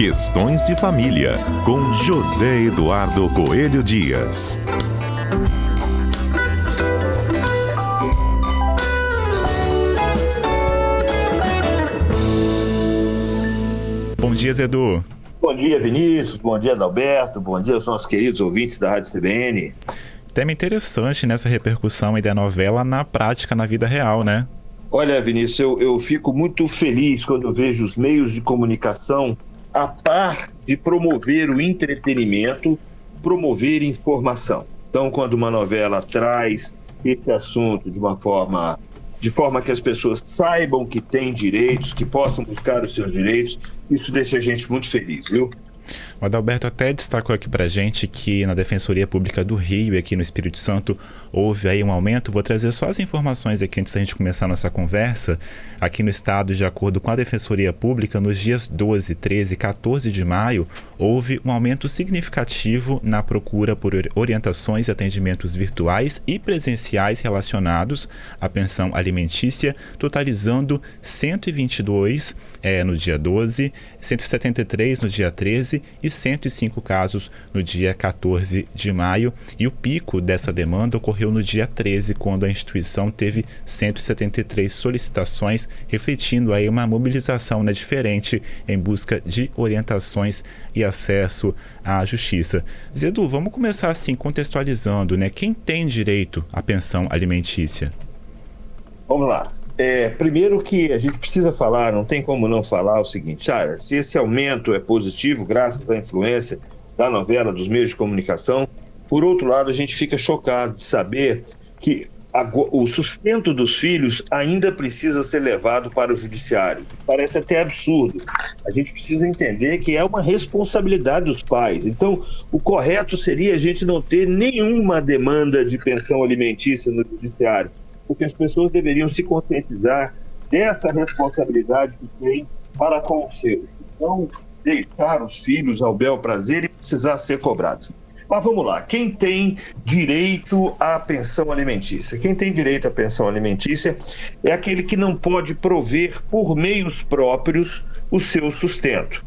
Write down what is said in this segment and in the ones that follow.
Questões de Família, com José Eduardo Coelho Dias. Bom dia, Edu. Bom dia, Vinícius. Bom dia, Adalberto. Bom dia aos nossos queridos ouvintes da Rádio CBN. Tema interessante nessa repercussão aí da novela na prática, na vida real, né? Olha, Vinícius, eu fico muito feliz quando eu vejo os meios de comunicação, a par de promover o entretenimento, promover informação. Então, quando uma novela traz esse assunto de forma que as pessoas saibam que têm direitos, que possam buscar os seus direitos, isso deixa a gente muito feliz, viu? O Adalberto até destacou aqui pra gente que na Defensoria Pública do Rio e aqui no Espírito Santo houve aí um aumento. Vou trazer só as informações aqui antes da gente começar a nossa conversa. Aqui no estado, de acordo com a Defensoria Pública, nos dias 12, 13 e 14 de maio, houve um aumento significativo na procura por orientações e atendimentos virtuais e presenciais relacionados à pensão alimentícia, totalizando 122 no dia 12, 173 no dia 13 e 105 casos no dia 14 de maio. E o pico dessa demanda ocorreu no dia 13, quando a instituição teve 173 solicitações, refletindo aí uma mobilização diferente em busca de orientações e acesso à justiça. Zedu, vamos começar assim, contextualizando, né? Quem tem direito à pensão alimentícia? Vamos lá. Primeiro que a gente precisa falar, não tem como não falar o seguinte, se esse aumento é positivo graças à influência da novela, dos meios de comunicação, por outro lado a gente fica chocado de saber que o sustento dos filhos ainda precisa ser levado para o judiciário. Parece até absurdo. A gente precisa entender que é uma responsabilidade dos pais. Então, o correto seria a gente não ter nenhuma demanda de pensão alimentícia no judiciário, porque as pessoas deveriam se conscientizar dessa responsabilidade que tem para com os seus. Não deixar os filhos ao bel prazer e precisar ser cobrados. Mas vamos lá, quem tem direito à pensão alimentícia? Quem tem direito à pensão alimentícia é aquele que não pode prover por meios próprios o seu sustento.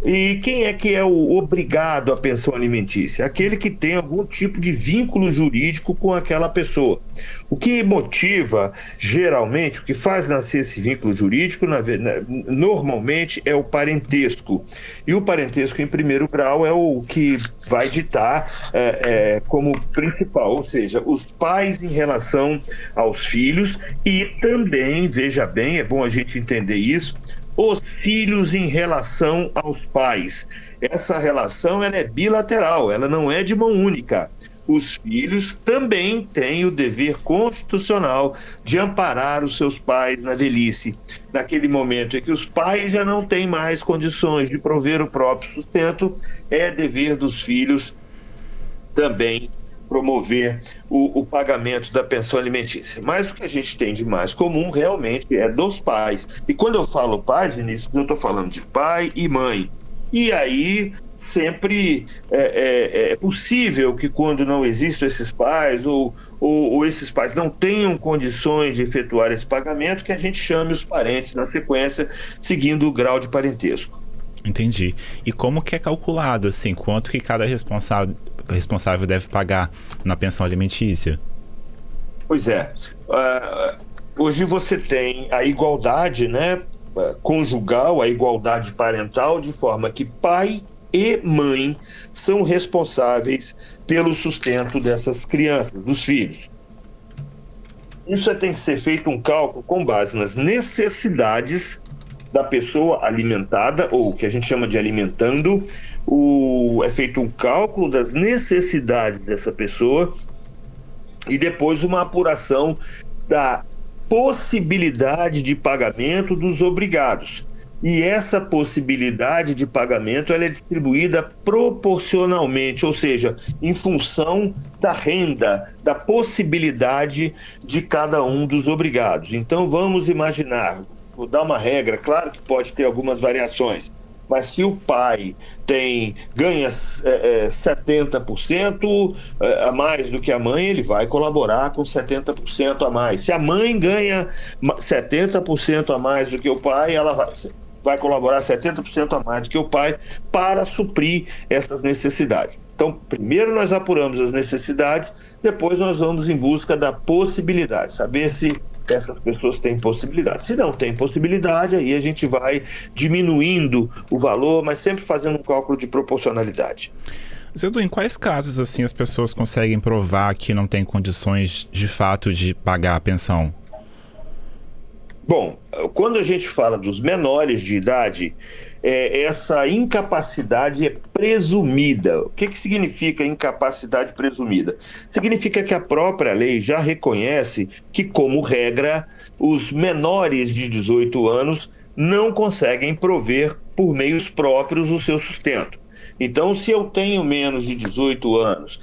E quem é que é o obrigado à pensão alimentícia? Aquele que tem algum tipo de vínculo jurídico com aquela pessoa. O que motiva, geralmente, o que faz nascer esse vínculo jurídico, normalmente é o parentesco. E o parentesco em primeiro grau é o que vai ditar como principal, ou seja, os pais em relação aos filhos e também, veja bem, é bom a gente entender isso, os filhos em relação aos pais. Essa relação ela é bilateral, ela não é de mão única. Os filhos também têm o dever constitucional de amparar os seus pais na velhice. Naquele momento em que os pais já não têm mais condições de prover o próprio sustento, é dever dos filhos também promover o pagamento da pensão alimentícia. Mas o que a gente tem de mais comum realmente é dos pais. E quando eu falo pais, Vinícius, eu estou falando de pai e mãe. E aí sempre é possível que quando não existam esses pais ou esses pais não tenham condições de efetuar esse pagamento, que a gente chame os parentes na sequência, seguindo o grau de parentesco. Entendi. E como que é calculado, assim, quanto que cada responsável deve pagar na pensão alimentícia? Pois é. Hoje você tem a igualdade, né, conjugal, a igualdade parental, de forma que pai e mãe são responsáveis pelo sustento dessas crianças, dos filhos. Isso tem que ser feito um cálculo com base nas necessidades da pessoa alimentada, ou o que a gente chama de alimentando. É feito um cálculo das necessidades dessa pessoa e depois uma apuração da possibilidade de pagamento dos obrigados. E essa possibilidade de pagamento ela é distribuída proporcionalmente, ou seja, em função da renda, da possibilidade de cada um dos obrigados. Então vamos imaginar, vou dar uma regra, claro que pode ter algumas variações, mas se o pai ganha 70% a mais do que a mãe, ele vai colaborar com 70% a mais. Se a mãe ganha 70% a mais do que o pai, ela vai... vai colaborar 70% a mais do que o pai para suprir essas necessidades. Então, primeiro nós apuramos as necessidades, depois nós vamos em busca da possibilidade, saber se essas pessoas têm possibilidade. Se não tem possibilidade, aí a gente vai diminuindo o valor, mas sempre fazendo um cálculo de proporcionalidade. Zedu, em quais casos assim as pessoas conseguem provar que não tem condições de fato de pagar a pensão? Bom, quando a gente fala dos menores de idade, essa incapacidade é presumida. O que significa incapacidade presumida? Significa que a própria lei já reconhece que, como regra, os menores de 18 anos não conseguem prover por meios próprios o seu sustento. Então, se eu tenho menos de 18 anos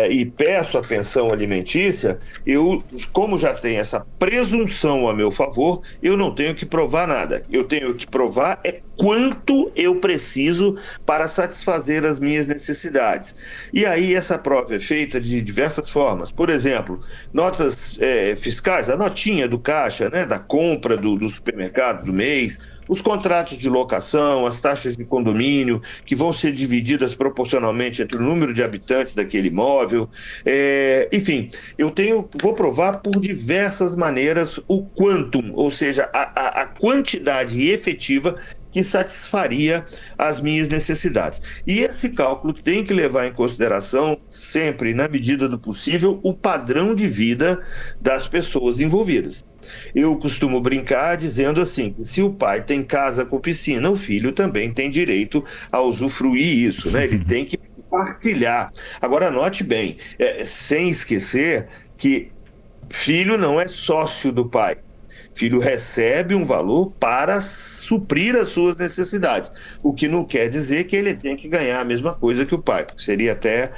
e peço a pensão alimentícia, eu, como já tenho essa presunção a meu favor, eu não tenho que provar nada. Eu tenho que provar quanto eu preciso para satisfazer as minhas necessidades. E aí essa prova é feita de diversas formas. Por exemplo, notas fiscais, a notinha do caixa, né, da compra do supermercado do mês, os contratos de locação, as taxas de condomínio, que vão ser divididas proporcionalmente entre o número de habitantes daquele imóvel. Enfim, vou provar por diversas maneiras o quantum, ou seja, a quantidade efetiva que satisfaria as minhas necessidades. E esse cálculo tem que levar em consideração, sempre, na medida do possível, o padrão de vida das pessoas envolvidas. Eu costumo brincar dizendo assim, que se o pai tem casa com piscina, o filho também tem direito a usufruir isso, né? Ele tem que partilhar. Agora, note bem, sem esquecer que filho não é sócio do pai. Filho recebe um valor para suprir as suas necessidades, o que não quer dizer que ele tem que ganhar a mesma coisa que o pai, porque seria até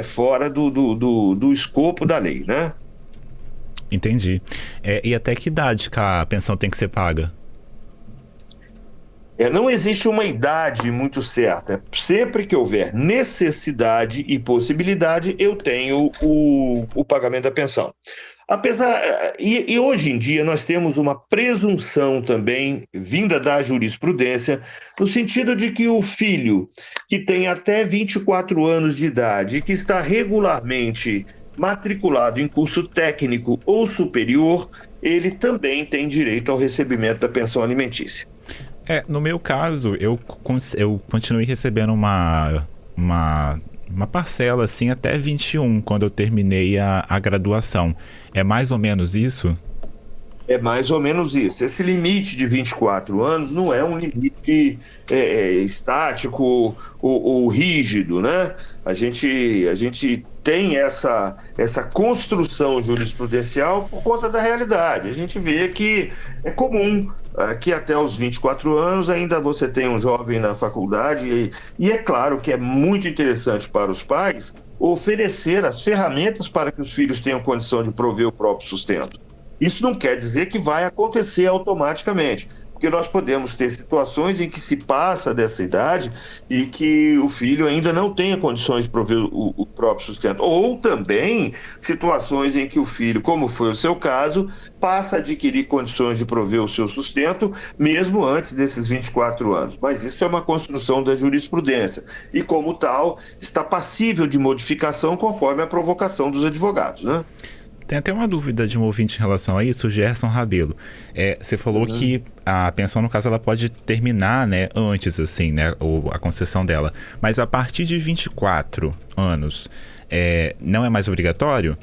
fora do escopo da lei, né? Entendi. E até que idade que a pensão tem que ser paga? Não existe uma idade muito certa. Sempre que houver necessidade e possibilidade, eu tenho o pagamento da pensão. E hoje em dia nós temos uma presunção também vinda da jurisprudência, no sentido de que o filho que tem até 24 anos de idade e que está regularmente matriculado em curso técnico ou superior, ele também tem direito ao recebimento da pensão alimentícia. No meu caso, eu continuei recebendo uma parcela assim até 21, quando eu terminei a graduação. É mais ou menos isso? É mais ou menos isso. Esse limite de 24 anos não é um limite estático ou rígido, né? A gente tem essa construção jurisprudencial por conta da realidade. A gente vê que é comum que até os 24 anos ainda você tem um jovem na faculdade e é claro que é muito interessante para os pais oferecer as ferramentas para que os filhos tenham condição de prover o próprio sustento. Isso não quer dizer que vai acontecer automaticamente, porque nós podemos ter situações em que se passa dessa idade e que o filho ainda não tenha condições de prover o próprio sustento. Ou também situações em que o filho, como foi o seu caso, passa a adquirir condições de prover o seu sustento mesmo antes desses 24 anos. Mas isso é uma construção da jurisprudência e, como tal, está passível de modificação conforme a provocação dos advogados, né? Tem até uma dúvida de um ouvinte em relação a isso, o Gerson Rabelo. Você falou que a pensão, no caso, ela pode terminar, né, antes, assim, né, a concessão dela. Mas a partir de 24 anos, não é mais obrigatório?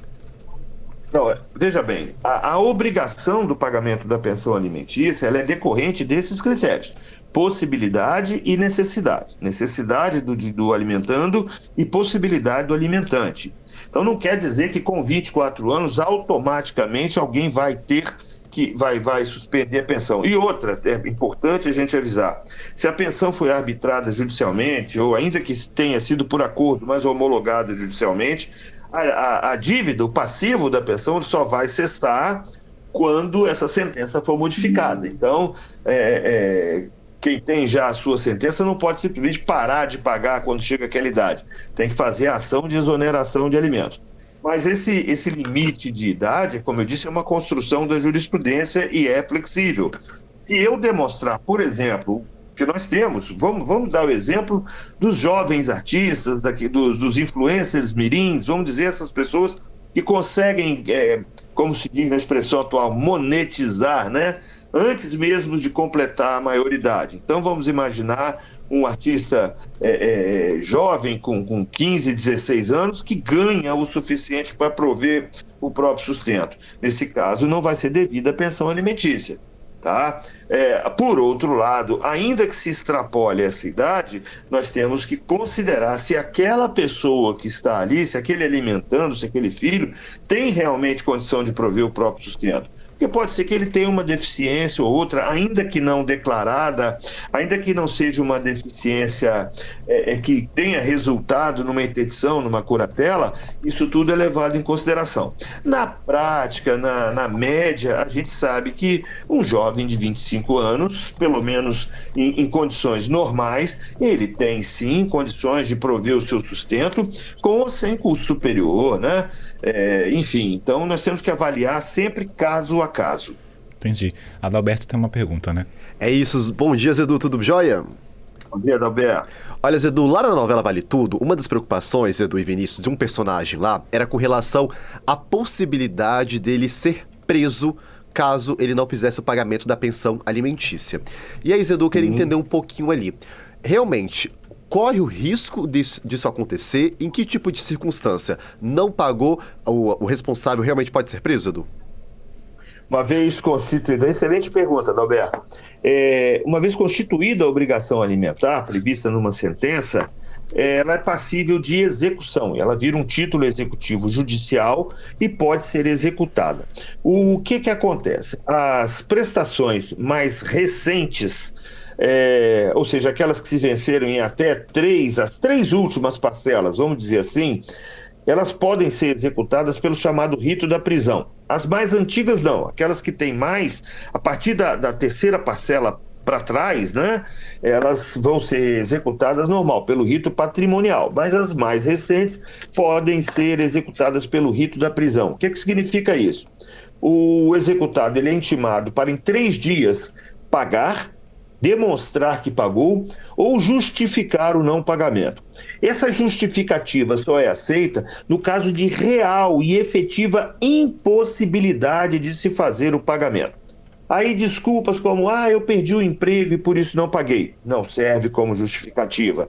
Não, veja bem, a obrigação do pagamento da pensão alimentícia, ela é decorrente desses critérios: possibilidade e necessidade. Necessidade do alimentando e possibilidade do alimentante. Então não quer dizer que com 24 anos automaticamente alguém vai ter que vai suspender a pensão. E outra, é importante a gente avisar, se a pensão foi arbitrada judicialmente, ou ainda que tenha sido por acordo, mas homologada judicialmente, a dívida, o passivo da pensão só vai cessar quando essa sentença for modificada. Então, quem tem já a sua sentença não pode simplesmente parar de pagar quando chega aquela idade. Tem que fazer a ação de exoneração de alimentos. Mas esse limite de idade, como eu disse, é uma construção da jurisprudência e é flexível. Se eu demonstrar, por exemplo, que nós temos, vamos dar o exemplo dos jovens artistas, dos influencers mirins, vamos dizer, essas pessoas que conseguem, como se diz na expressão atual, monetizar, né? Antes mesmo de completar a maioridade. Então vamos imaginar um artista jovem com 15, 16 anos que ganha o suficiente para prover o próprio sustento. Nesse caso, não vai ser devida a pensão alimentícia. Tá? Por outro lado, ainda que se extrapole essa idade, nós temos que considerar se aquela pessoa que está ali, se aquele alimentando, se aquele filho, tem realmente condição de prover o próprio sustento. Porque pode ser que ele tenha uma deficiência ou outra, ainda que não declarada, ainda que não seja uma deficiência que tenha resultado numa interdição, numa curatela, isso tudo é levado em consideração. Na prática, na média, a gente sabe que um jovem de 25 anos, pelo menos em condições normais, ele tem sim condições de prover o seu sustento com ou sem custo superior, né? Enfim, então nós temos que avaliar sempre caso a caso. Entendi. Adalberto tem uma pergunta, né? É isso. Bom dia, Zedu. Tudo jóia? Bom dia, Adalberto. Olha, Zedu, lá na novela Vale Tudo, uma das preocupações, Zedu e Vinícius, de um personagem lá era com relação à possibilidade dele ser preso caso ele não fizesse o pagamento da pensão alimentícia. E aí, Zedu, eu queria entender um pouquinho ali. Realmente, corre o risco disso acontecer? Em que tipo de circunstância? Não pagou, o responsável realmente pode ser preso, Edu? Uma vez constituída, excelente pergunta, Adalberto. Uma vez constituída a obrigação alimentar, prevista numa sentença, ela é passível de execução. Ela vira um título executivo judicial e pode ser executada. O que acontece? As prestações mais recentes, ou seja, aquelas que se venceram em até as três últimas parcelas, vamos dizer assim, elas podem ser executadas pelo chamado rito da prisão. As mais antigas não, aquelas que têm mais, a partir da terceira parcela para trás, né, elas vão ser executadas normal, pelo rito patrimonial, mas as mais recentes podem ser executadas pelo rito da prisão. O que significa isso? O executado ele é intimado para em 3 dias pagar, demonstrar que pagou ou justificar o não pagamento. Essa justificativa só é aceita no caso de real e efetiva impossibilidade de se fazer o pagamento. Aí desculpas como, eu perdi o emprego e por isso não paguei. Não serve como justificativa.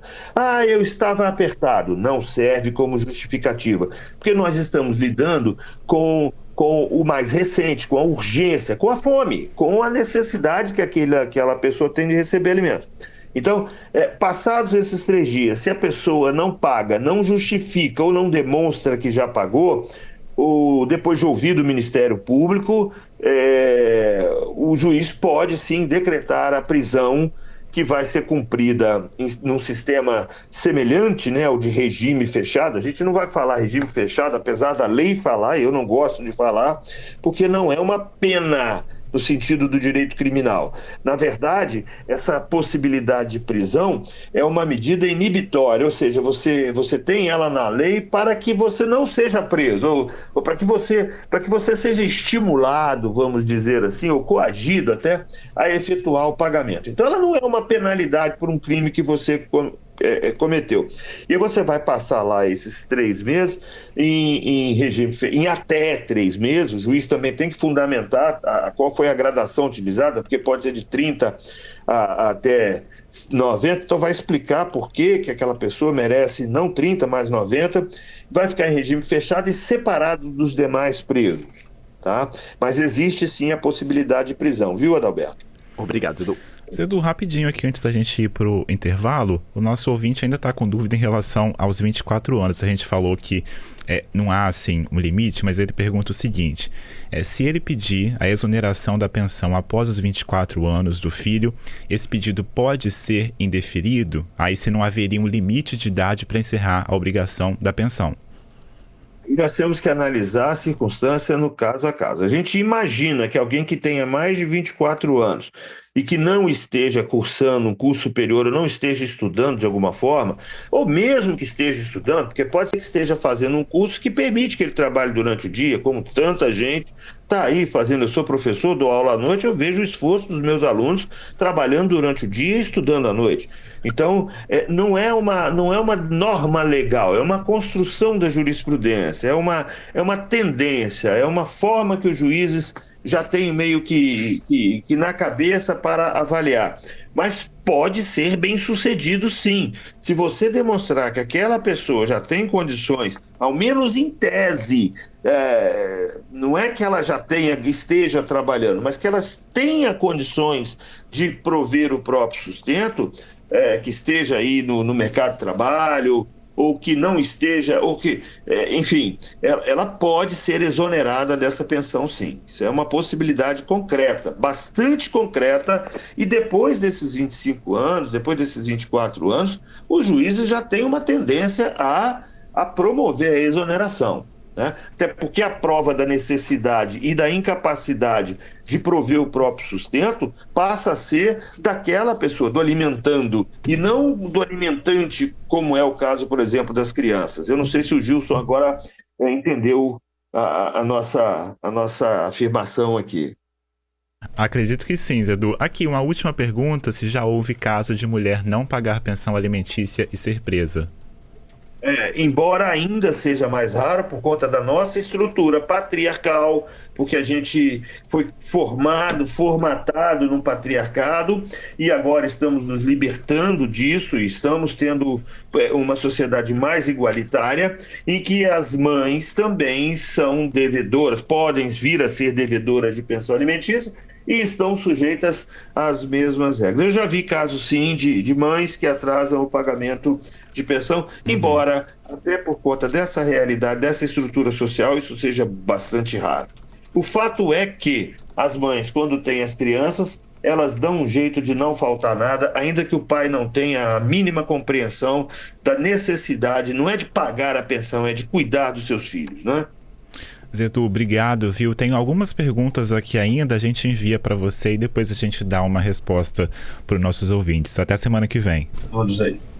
Eu estava apertado. Não serve como justificativa. Porque nós estamos lidando com o mais recente, com a urgência, com a fome, com a necessidade que aquela pessoa tem de receber alimento. Então, passados esses 3 dias, se a pessoa não paga, não justifica ou não demonstra que já pagou, depois de ouvido o Ministério Público, o juiz pode sim decretar a prisão, que vai ser cumprida num sistema semelhante, né, ao de regime fechado. A gente não vai falar regime fechado, apesar da lei falar, eu não gosto de falar, porque não é uma pena no sentido do direito criminal. Na verdade, essa possibilidade de prisão é uma medida inibitória, ou seja, você tem ela na lei para que você não seja preso, ou para que você seja estimulado, vamos dizer assim, ou coagido até a efetuar o pagamento. Então, ela não é uma penalidade por um crime que você cometeu. E você vai passar lá esses 3 meses em regime, em até 3 meses. O juiz também tem que fundamentar qual foi a gradação utilizada, porque pode ser de 30 até 90, então vai explicar por que aquela pessoa merece não 30, mas 90, vai ficar em regime fechado e separado dos demais presos, tá? Mas existe sim a possibilidade de prisão, viu, Adalberto? Obrigado, Edu. Zedu, rapidinho aqui, antes da gente ir pro intervalo, o nosso ouvinte ainda está com dúvida em relação aos 24 anos. A gente falou que não há, assim, um limite, mas ele pergunta o seguinte, se ele pedir a exoneração da pensão após os 24 anos do filho, esse pedido pode ser indeferido? Aí se não haveria um limite de idade para encerrar a obrigação da pensão. E nós temos que analisar a circunstância no caso a caso. A gente imagina que alguém que tenha mais de 24 anos e que não esteja cursando um curso superior ou não esteja estudando de alguma forma, ou mesmo que esteja estudando, porque pode ser que esteja fazendo um curso que permite que ele trabalhe durante o dia, como tanta gente está aí fazendo. Eu sou professor, dou aula à noite, eu vejo o esforço dos meus alunos trabalhando durante o dia e estudando à noite. Então, não é uma norma legal, é uma construção da jurisprudência, é uma tendência, é uma forma que os juízes já têm meio que na cabeça para avaliar. Mas pode ser bem sucedido, sim. Se você demonstrar que aquela pessoa já tem condições, ao menos em tese, não é que ela já esteja trabalhando, mas que ela tenha condições de prover o próprio sustento, que esteja aí no mercado de trabalho, ou que não esteja, ou que, enfim, ela pode ser exonerada dessa pensão, sim. Isso é uma possibilidade concreta, bastante concreta, e depois desses 25 anos, depois desses 24 anos, os juízes já têm uma tendência a promover a exoneração, né? Até porque a prova da necessidade e da incapacidade de prover o próprio sustento passa a ser daquela pessoa, do alimentando, e não do alimentante, como é o caso, por exemplo, das crianças. Eu não sei se o Gilson agora entendeu a nossa afirmação aqui. Acredito que sim, Zedu. Aqui, uma última pergunta: se já houve caso de mulher não pagar pensão alimentícia e ser presa? Embora ainda seja mais raro por conta da nossa estrutura patriarcal, porque a gente foi formatado num patriarcado, e agora estamos nos libertando disso, e estamos tendo uma sociedade mais igualitária, em que as mães também são devedoras, podem vir a ser devedoras de pensão alimentícia, e estão sujeitas às mesmas regras. Eu já vi casos, sim, de mães que atrasam o pagamento de pensão, embora, até por conta dessa realidade, dessa estrutura social, isso seja bastante raro. O fato é que as mães, quando têm as crianças, elas dão um jeito de não faltar nada, ainda que o pai não tenha a mínima compreensão da necessidade, não é de pagar a pensão, é de cuidar dos seus filhos, né? Zedu, obrigado, viu? Tenho algumas perguntas aqui ainda, a gente envia para você e depois a gente dá uma resposta para os nossos ouvintes. Até semana que vem. Vamos aí.